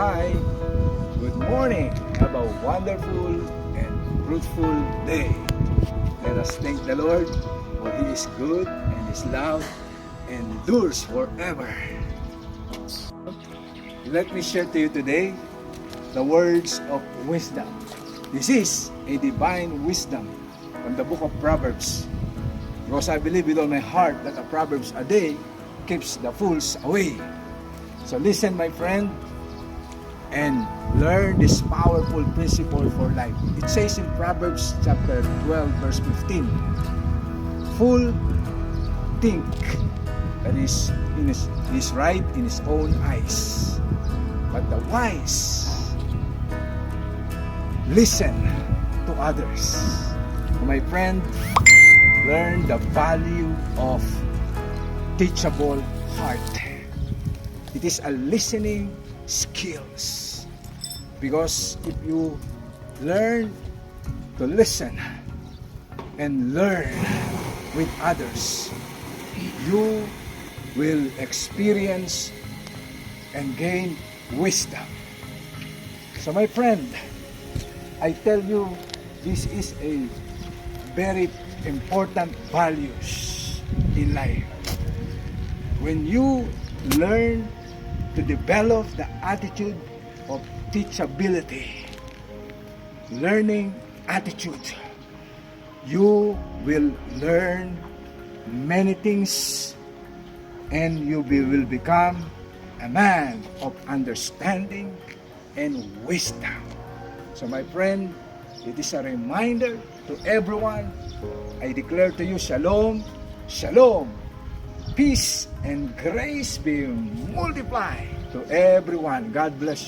Hi, good morning. Have a wonderful and fruitful day. Let us thank the Lord, for He is good and His love endures forever. Let me share to you today the words of wisdom. This is a divine wisdom from the book of Proverbs. Because I believe with all my heart that a Proverbs a day keeps the fools away. So listen, my friend, and learn this powerful principle for life. It says in Proverbs chapter 12 verse 15, fool think that is right in his own eyes, but the wise listen to others. So my friend, learn the value of teachable heart. It is a listening skills, because if you learn to listen and learn with others, you will experience and gain wisdom. So my friend, I tell you, this is a very important values in life. When you learn to develop the attitude of teachability, learning attitude, you will learn many things and you will become a man of understanding and wisdom. So my friend, it is a reminder to everyone. I declare to you, Shalom, Shalom. Peace and grace be multiplied to everyone. God bless you.